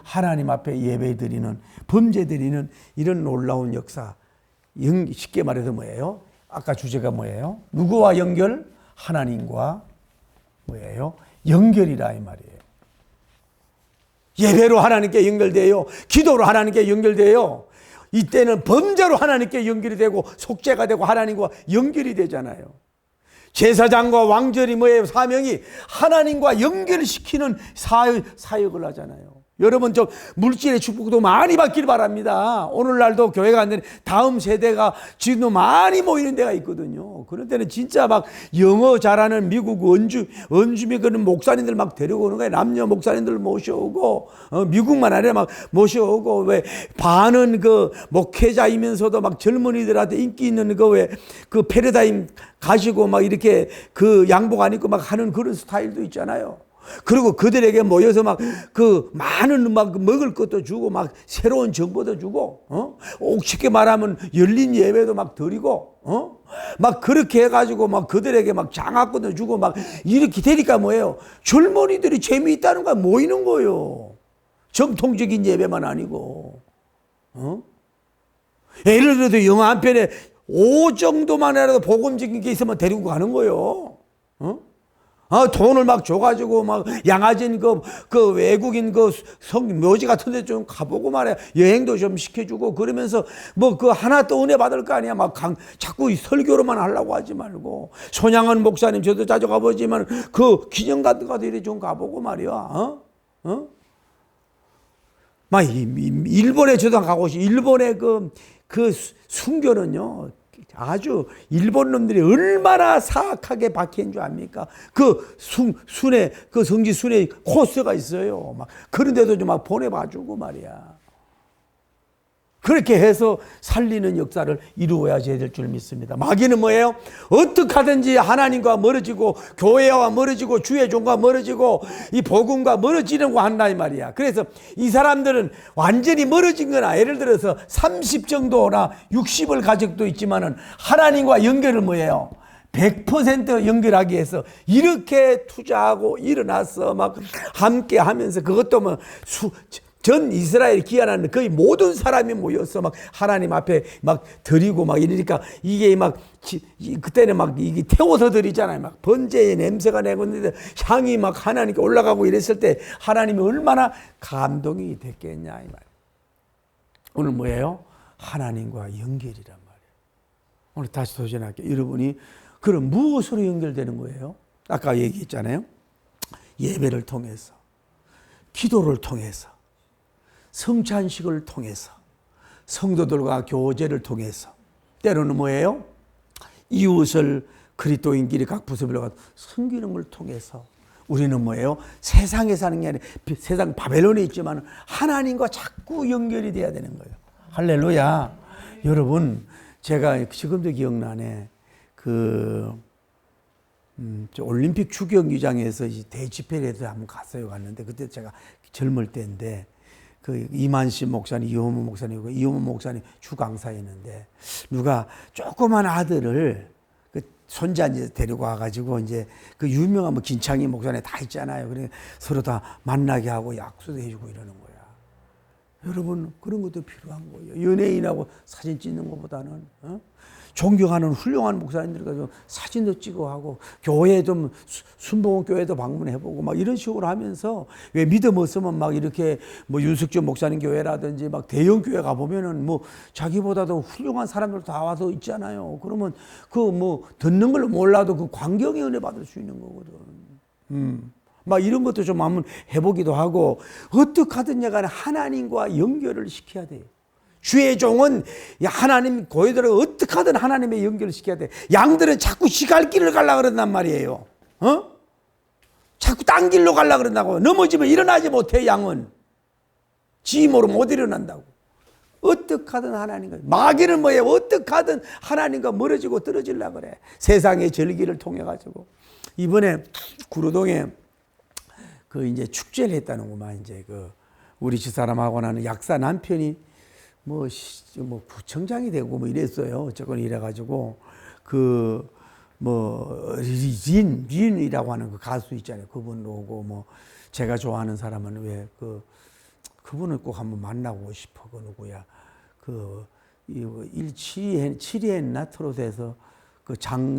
하나님 앞에 예배 드리는 범죄 드리는 이런 놀라운 역사. 쉽게 말해서 뭐예요? 아까 주제가 뭐예요? 누구와 연결? 하나님과 뭐예요? 연결이라 이 말이에요. 예배로 하나님께 연결돼요. 기도로 하나님께 연결돼요. 이때는 범죄로 하나님께 연결이 되고 속죄가 되고 하나님과 연결이 되잖아요. 제사장과 왕절이 뭐예요? 사명이 하나님과 연결시키는 사역을 하잖아요. 여러분 좀 물질의 축복도 많이 받길 바랍니다. 오늘날도 교회가 안 되는 다음 세대가 지금도 많이 모이는 데가 있거든요. 그런 데는 진짜 막 영어 잘하는 미국 원주민 그런 목사님들 막 데려오는 거예요. 남녀 목사님들 모셔오고 미국만 아니라 막 모셔오고 왜 반은 그 목회자이면서도 막 젊은이들한테 인기 있는 그 왜 그 패러다임 가지고 막 이렇게 그 양복 안 입고 막 하는 그런 스타일도 있잖아요. 그리고 그들에게 모여서 막 그 많은 막 먹을 것도 주고 막 새로운 정보도 주고 쉽게 말하면 열린 예배도 막 드리고 막 그렇게 해가지고 막 그들에게 막 장학금도 주고 막 이렇게 되니까 뭐예요? 젊은이들이 재미있다는 거 모이는 거예요. 정통적인 예배만 아니고 예를 들어도 영화 한 편에 5 정도만 해도 복음적인 게 있으면 데리고 가는 거예요. 돈을 막 줘가지고 막 양아진 그 외국인 그 묘지 같은 데 좀 가보고 말이야. 여행도 좀 시켜주고 그러면서 뭐 그 하나 또 은혜 받을 거 아니야. 막 자꾸 설교로만 하려고 하지 말고. 손양은 목사님 저도 자주 가보지만 그 기념 같은 것도 이래 좀 가보고 말이야. 막 일본에 저도 가고 싶어. 일본의 그 순교는요. 아주 일본 놈들이 얼마나 사악하게 박해인 줄 압니까? 그 순회, 그 성지 순회 코스가 있어요. 막 그런데도 좀 막 보내봐주고 말이야. 그렇게 해서 살리는 역사를 이루어야 될 줄 믿습니다. 마귀는 뭐예요? 어떻게 하든지 하나님과 멀어지고 교회와 멀어지고 주의 종과 멀어지고 이 복음과 멀어지려고 한다 이 말이야. 그래서 이 사람들은 완전히 멀어진 거나 예를 들어서 30 정도나 60을 가족도 있지만은 하나님과 연결을 뭐예요? 100% 연결하기 위해서 이렇게 투자하고 일어나서 막 함께 하면서 그것도 뭐 전 이스라엘이 기한하는 거의 모든 사람이 모여서 막 하나님 앞에 막 드리고 막 이러니까 이게 막 그때는 막 이게 태워서 드리잖아요. 막 번제의 냄새가 내고 있는데 향이 막 하나님께 올라가고 이랬을 때 하나님이 얼마나 감동이 됐겠냐 이 말. 오늘 뭐예요? 하나님과 연결이란 말이에요. 오늘 다시 도전할게요. 여러분이 그럼 무엇으로 연결되는 거예요? 아까 얘기했잖아요. 예배를 통해서, 기도를 통해서, 성찬식을 통해서, 성도들과 교제를 통해서, 때로는 뭐예요? 이웃을 그리스도인끼리 각 부서별로 섬기는 걸 통해서 우리는 뭐예요? 세상에 사는 게 아니라 세상 바벨론에 있지만 하나님과 자꾸 연결이 돼야 되는 거예요. 할렐루야. 여러분, 제가 지금도 기억나네. 올림픽 주경기장에서 대집회를 한번 갔는데 그때 제가 젊을 때인데 이만식 목사님, 이호모 목사님이고 이호모 목사님 주강사였는데 누가 조그만 아들을 손자 이제 데리고 와가지고 이제 그 유명한 뭐 김창희 목사님 다 있잖아요. 그래 서로 다 만나게 하고 약속도 해주고 이러는 거야. 여러분 그런 것도 필요한 거예요. 연예인하고 사진 찍는 것보다는 존경하는 훌륭한 목사님들과 좀 사진도 찍어하고 교회 좀 순복음 교회도 방문해보고 막 이런 식으로 하면서 왜 믿음 없으면 막 이렇게 뭐 윤석준 목사님 교회라든지 막 대형 교회 가보면은 뭐 자기보다도 훌륭한 사람들 다 와서 있잖아요. 그러면 그 뭐 듣는 걸 몰라도 그 광경의 은혜 받을 수 있는 거거든. 막 이런 것도 좀 한번 해보기도 하고 어떻게 하든 간에 하나님과 연결을 시켜야 돼요. 주의 종은 하나님 고유들을 어떻게 하든 하나님의 연결을 시켜야 돼. 양들은 자꾸 시갈 길을 가려고 그런단 말이에요. 자꾸 딴 길로 가려고 그런다고. 넘어지면 일어나지 못해 양은. 지 힘으로 못 일어난다고. 어떻게 하든 하나님과. 마귀는 뭐예요? 어떻게 하든 하나님과 멀어지고 떨어지려고 그래. 세상의 절기를 통해 가지고. 이번에 구로동에 이제 축제를 했다는구만. 이제 우리 집사람하고 나는 약사 남편이 뭐 구청장이 되고 뭐 이랬어요. 어쨌건 이래가지고 린이라고 하는 그 가수 있잖아요. 그분 오고 뭐 제가 좋아하는 사람은 왜 그분을 꼭 한번 만나고 싶어. 그 누구야? 7위 했나 트롯에서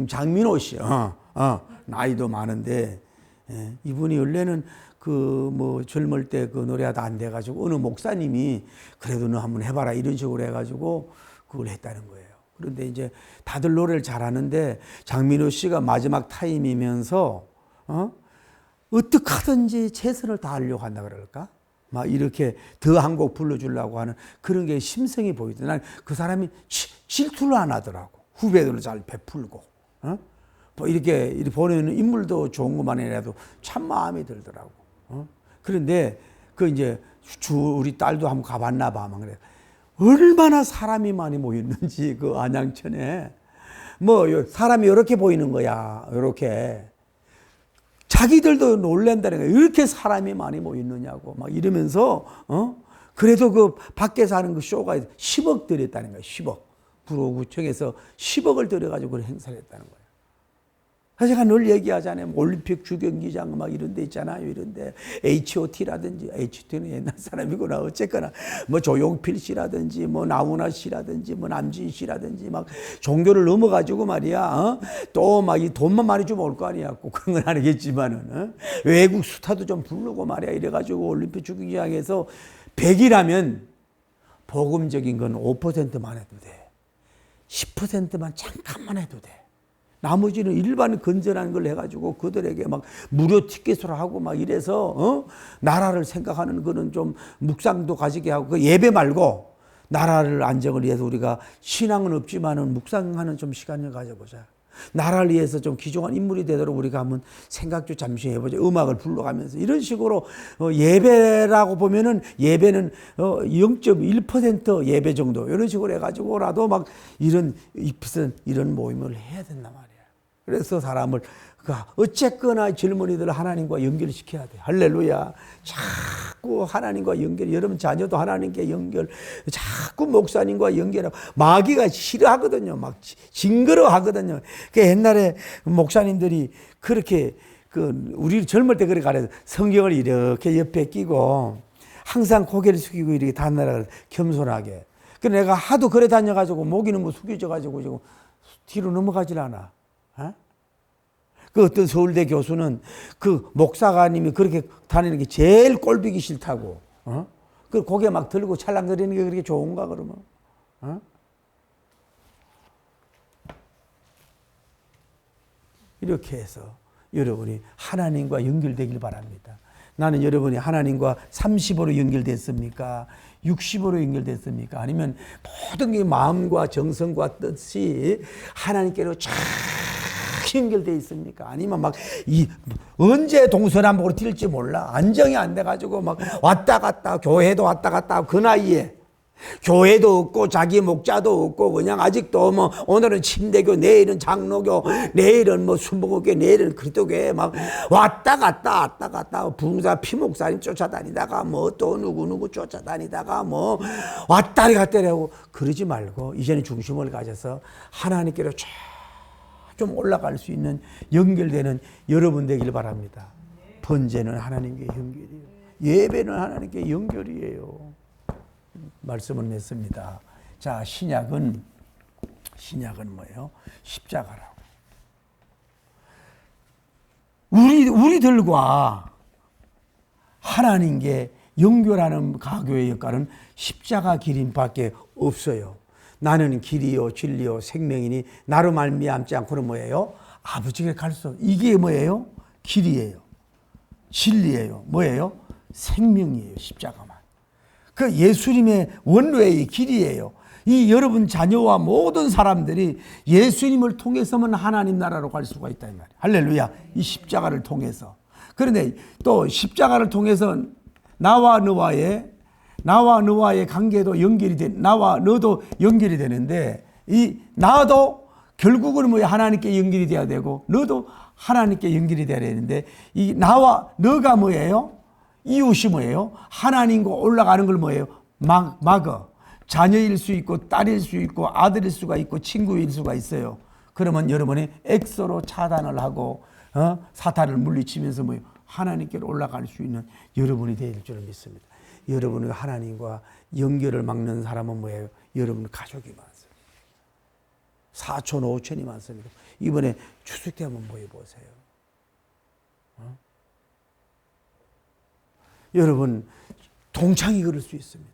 장민호 씨. 나이도 많은데 이분이 원래는 젊을 때 노래하다 안 돼가지고 어느 목사님이 그래도 너 한번 해봐라 이런 식으로 해가지고 그걸 했다는 거예요. 그런데 이제 다들 노래를 잘하는데 장민호 씨가 마지막 타임이면서 어떻게 하든지 최선을 다하려고 한다 그럴까? 막 이렇게 더 한 곡 불러주려고 하는 그런 게 심성이 보이더라고요. 난 그 사람이 질투를 안 하더라고. 후배들을 잘 베풀고. 뭐 이렇게 보내는 인물도 좋은 것만 아니라도 참 마음에 들더라고. 그런데 이제 우리 딸도 한번 가봤나 봐. 막 그래. 얼마나 사람이 많이 모였는지 그 안양천에 뭐 사람이 이렇게 보이는 거야. 이렇게 자기들도 놀란다는 거야. 이렇게 사람이 많이 모였느냐고 막 이러면서 그래도 밖에서 하는 그 쇼가 10억 들였다는 거야. 10억. 구로구청에서 10억을 들여가지고 그런 행사를 했다는 거야. 제가 늘 얘기하잖아요. 올림픽 주경기장 막 이런 데 있잖아요. 이런 데 H.O.T라든지 H.O.T는 옛날 사람이구나. 어쨌거나 뭐 조용필 씨라든지 뭐 나훈아 씨라든지 뭐 남진 씨라든지 막 종교를 넘어가지고 말이야. 또 막 이 돈만 많이 주면 올 거 아니야. 꼭 그런 건 아니겠지만은 외국 스타도 좀 부르고 말이야. 이래가지고 올림픽 주경기장에서 100이라면 복음적인 건 5%만 해도 돼. 10%만 잠깐만 해도 돼. 나머지는 일반 건전한 걸 해가지고 그들에게 막 무료 티켓으로 하고 막 이래서 나라를 생각하는 거는 좀 묵상도 가지게 하고 그 예배 말고 나라를 안정을 위해서 우리가 신앙은 없지만은 묵상하는 좀 시간을 가져보자. 나라를 위해서 좀 귀중한 인물이 되도록 우리가 한번 생각 좀 잠시 해보자. 음악을 불러가면서 이런 식으로 예배라고 보면은 예배는 0.1% 예배 정도 이런 식으로 해가지고라도 막 이런 모임을 해야 된단 말이야. 그래서 사람을 어쨌거나 젊은이들 하나님과 연결시켜야 돼. 할렐루야. 자꾸 하나님과 연결. 여러분 자녀도 하나님께 연결. 자꾸 목사님과 연결하고 마귀가 싫어하거든요. 막 징그러워하거든요. 그 옛날에 목사님들이 그렇게 우리 젊을 때 그렇게 가르쳐 성경을 이렇게 옆에 끼고 항상 고개를 숙이고 이렇게 다니라 겸손하게. 그래서 내가 하도 그래 다녀가지고 목이는 뭐 숙여져가지고 지금 뒤로 넘어가질 않아. 그 어떤 서울대 교수는 그 목사가님이 그렇게 다니는 게 제일 꼴보기 싫다고. 그 고개 막 들고 찰랑거리는 게 그렇게 좋은가 그러면? 이렇게 해서 여러분이 하나님과 연결되길 바랍니다. 나는 여러분이 하나님과 30으로 연결됐습니까? 60으로 연결됐습니까? 아니면 모든 게 마음과 정성과 뜻이 하나님께로 쫙 연결되어 있습니까? 아니면 막 언제 동서남북으로 튈지 몰라. 안정이 안 돼가지고 막 왔다 갔다, 교회도 왔다 갔다 하고 그 나이에 교회도 없고 자기 목자도 없고 그냥 아직도 뭐 오늘은 침대교, 내일은 장로교, 내일은 뭐 순복음교, 내일은 그리스도교에 막 왔다 갔다 부흥사 피목사님 쫓아다니다가 뭐 또 누구 쫓아다니다가 뭐 왔다리 갔다리 하고 그러지 말고 이제는 중심을 가져서 하나님께로 쫙 좀 올라갈 수 있는 연결되는 여러분 되길 바랍니다. 번제는 하나님께 연결이에요. 예배는 하나님께 연결이에요. 말씀을 냈습니다. 자, 신약은 뭐예요? 십자가라고. 우리들과 하나님께 연결하는 가교의 역할은 십자가 기림밖에 없어요. 나는 길이요 진리요 생명이니 나로 말미암지 않고는 뭐예요? 아버지께 갈 수. 이게 뭐예요? 길이에요. 진리예요. 뭐예요? 생명이에요. 십자가만. 그 예수님의 원로의 길이에요. 이 여러분 자녀와 모든 사람들이 예수님을 통해서만 하나님 나라로 갈 수가 있다 이 말이에요. 할렐루야. 이 십자가를 통해서. 그런데 또 십자가를 통해서 나와 너와의 관계도 연결이 돼. 나와 너도 연결이 되는데 이 나도 결국은 뭐야? 하나님께 연결이 돼야 되고 너도 하나님께 연결이 돼야 되는데 이 나와 너가 뭐예요? 이웃이 뭐예요? 하나님과 올라가는 걸 뭐예요? 막어. 자녀일 수 있고 딸일 수 있고 아들일 수가 있고 친구일 수가 있어요. 그러면 여러분이 엑소로 차단을 하고 사탄을 물리치면서 뭐예요? 하나님께로 올라갈 수 있는 여러분이 될 줄 믿습니다. 여러분이 하나님과 연결을 막는 사람은 뭐예요? 여러분 가족이 많습니다. 4천, 5천이 많습니다. 이번에 추석 때 한번 모여보세요. 여러분 동창이 그럴 수 있습니다.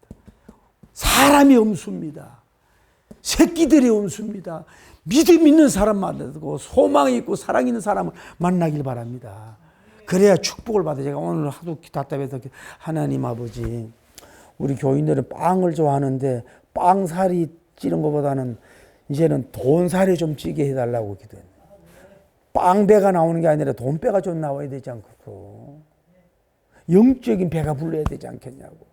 사람이 엄수입니다. 새끼들이 엄수입니다. 믿음 있는 사람 만나고 소망이 있고 사랑 있는 사람을 만나길 바랍니다. 그래야 축복을 받아. 제가 오늘 하도 답답해서 하나님 아버지 우리 교인들은 빵을 좋아하는데 빵살이 찌는 것보다는 이제는 돈살이 좀 찌게 해달라고 기도했네요. 빵배가 나오는 게 아니라 돈배가 좀 나와야 되지 않겠고 영적인 배가 불러야 되지 않겠냐고.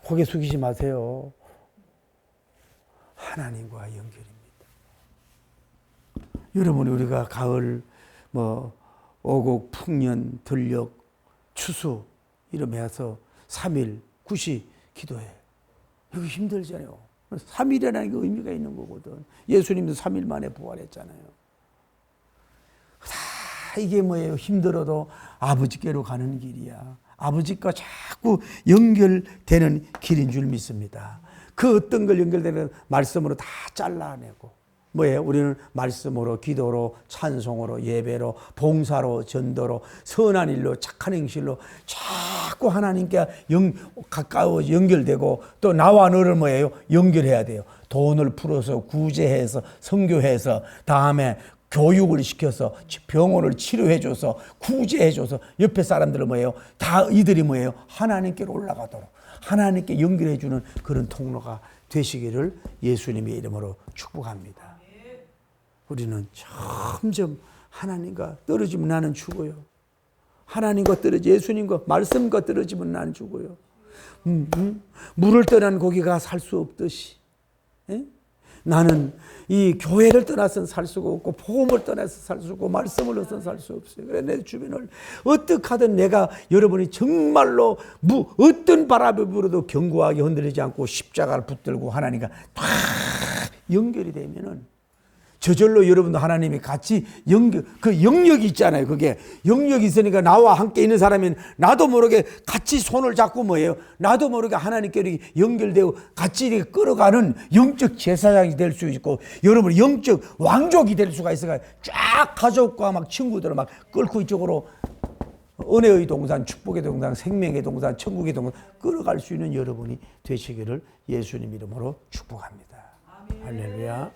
고개 숙이지 마세요. 하나님과 연결입니다. 여러분 우리가 가을 오곡, 풍년, 들녘, 추수 이러면서 3일, 9시 기도해. 이거 힘들잖아요. 3일이라는 게 의미가 있는 거거든. 예수님도 3일 만에 부활했잖아요. 다 이게 뭐예요? 힘들어도 아버지께로 가는 길이야. 아버지과 자꾸 연결되는 길인 줄 믿습니다. 그 어떤 걸 연결되는 말씀으로 다 잘라내고 뭐예요? 우리는 말씀으로, 기도로, 찬송으로, 예배로, 봉사로, 전도로, 선한 일로, 착한 행실로 자꾸 하나님께 가까워 연결되고 또 나와 너를 뭐예요? 연결해야 돼요. 돈을 풀어서 구제해서 선교해서 다음에 교육을 시켜서 병원을 치료해줘서 구제해줘서 옆에 사람들은 뭐예요? 다 이들이 뭐예요? 하나님께로 올라가도록 하나님께 연결해주는 그런 통로가 되시기를 예수님의 이름으로 축복합니다. 우리는 점점 하나님과 떨어지면 나는 죽어요. 하나님과 떨어지 예수님과 말씀과 떨어지면 나는 죽어요. 물을 떠난 고기가 살 수 없듯이 나는 이 교회를 떠나서는 살 수가 없고 복음을 떠나서 살 수 없고 말씀을 얻어서 살 수 없어요. 그래 내 주변을 어떻게 하든 내가 여러분이 정말로 어떤 바람이 불어도 견고하게 흔들리지 않고 십자가를 붙들고 하나님과 다 연결이 되면은 저절로 여러분도 하나님이 같이 그 영역이 있잖아요. 그게 영역이 있으니까 나와 함께 있는 사람은 나도 모르게 같이 손을 잡고 뭐예요? 나도 모르게 하나님께 연결되고 같이 이렇게 끌어가는 영적 제사장이 될 수 있고 여러분 영적 왕족이 될 수가 있어요. 쫙 가족과 막 친구들을 막 끌고 이쪽으로 은혜의 동산, 축복의 동산, 생명의 동산, 천국의 동산 끌어갈 수 있는 여러분이 되시기를 예수님 이름으로 축복합니다. 아멘. 할렐루야.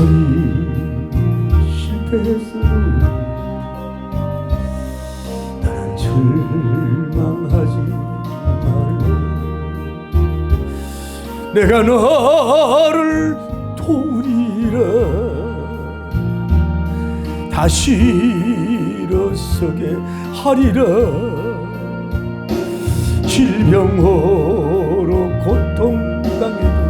아무리 실패했어도 나는 절망하지 말라. 내가 너를 도우리라. 다시 일어서게 하리라. 질병으로 고통 당해도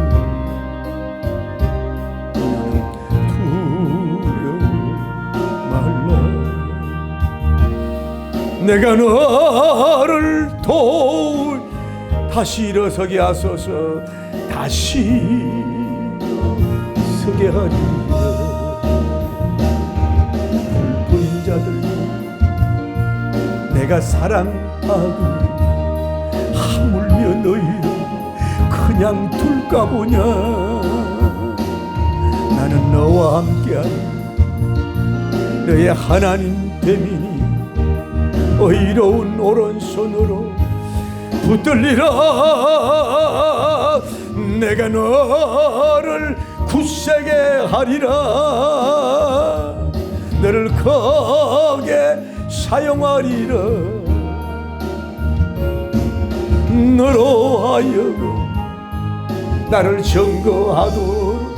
내가 너를 도울 다시 일어서게 하소서. 다시 서게 하리라. 불보인 자들 내가 사랑하고 하물며 너희를 그냥 둘까 보냐. 나는 너와 함께하는 너의 하나님 됨이니 의로운 오른손으로 붙들리라. 내가 너를 굳세게 하리라. 너를 크게 사용하리라. 너로 하여금 나를 증거하도록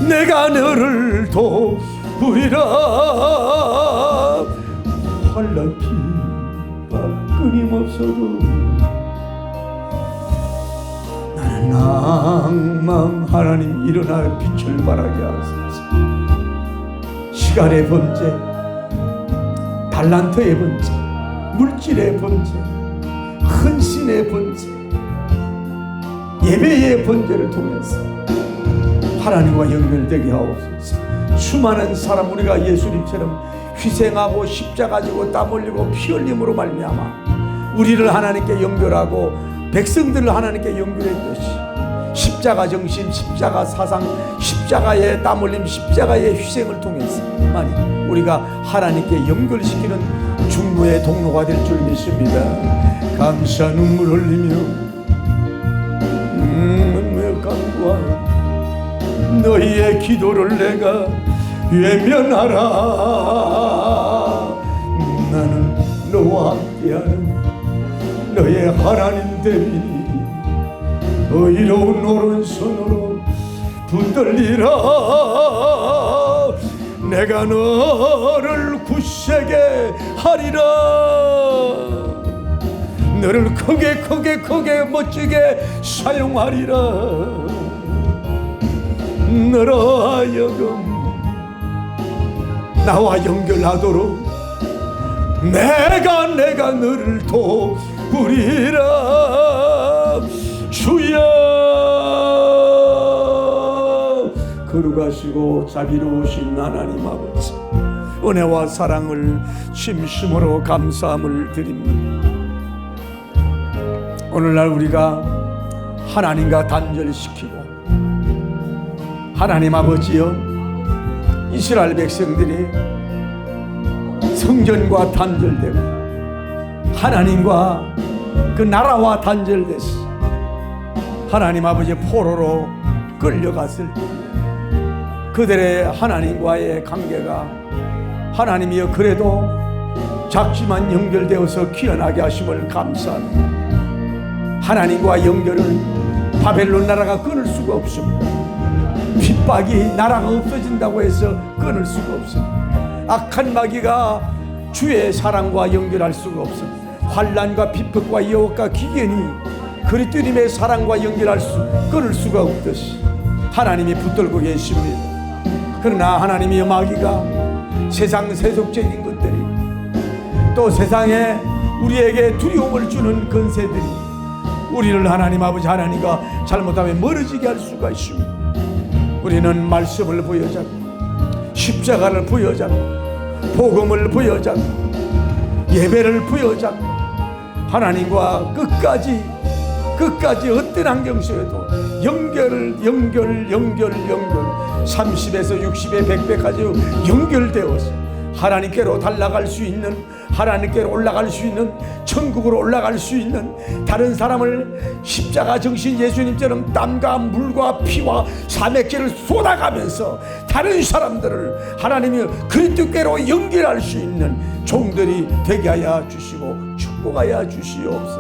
내가 너를 도우리라. 환난 비박 끊임없어도 나는 낭망 하나님 일어나 빛을 발하게 하소서. 시간의 번제, 달란트의 번제, 물질의 번제, 헌신의 번제, 예배의 번제를 통해서 하나님과 연결되게 하옵소서. 수많은 사람 우리가 예수님처럼 희생하고 십자가 지고 땀 흘리고 피 흘림으로 말미암아 우리를 하나님께 연결하고 백성들을 하나님께 연결했듯이 십자가 정신, 십자가 사상, 십자가의 땀 흘림, 십자가의 희생을 통해서 만약 우리가 하나님께 연결시키는 중보의 동로가 될 줄 믿습니다. 감사 눈물 흘리며 간구하는 너희의 기도를 내가 외면하라. 나는 너와 함께하는 너의 하나님 됨이니 의로운 오른손으로 붙들리라. 내가 너를 굳세게 하리라. 너를 크게 멋지게 사용하리라. 너로 하여금 나와 연결하도록 내가 너를 도우리라. 주여 거룩하시고 자비로우신 하나님 아버지, 은혜와 사랑을 진심으로 감사함을 드립니다. 오늘날 우리가 하나님과 단절시키고 하나님 아버지여 이스라엘 백성들이 성전과 단절되고 하나님과 그 나라와 단절돼서 하나님 아버지의 포로로 끌려갔을 때 그들의 하나님과의 관계가 하나님이여 그래도 작지만 연결되어서 귀환하게 하심을 감사합니다. 하나님과 연결을 바벨론 나라가 끊을 수가 없습니다. 핍박이 나라가 없어진다고 해서 끊을 수가 없습니다. 악한 마귀가 주의 사랑과 연결할 수가 없습니다. 환난과 핍박과 유혹과 기근이 그리스도님의 사랑과 연결할 끊을 수가 없듯이 하나님이 붙들고 계십니다. 그러나 하나님의 마귀가 세상 세속적인 것들이 또 세상에 우리에게 두려움을 주는 권세들이 우리를 하나님 아버지 하나님과 잘못하면 멀어지게 할 수가 있습니다. 우리는 말씀을 부여잡고 십자가를 부여잡고 복음을 부여잡고 예배를 부여잡고 하나님과 끝까지 어떤 환경 속에도 연결 30에서 60에 100배까지 연결되어서 하나님께로 달려갈 수 있는 하나님께로 올라갈 수 있는, 천국으로 올라갈 수 있는, 다른 사람을 십자가 정신 예수님처럼 땀과 물과 피와 사맥제를 쏟아가면서 다른 사람들을 하나님이 그리스도께로 연결할 수 있는 종들이 되게 하여 주시고 축복하여 주시옵소서.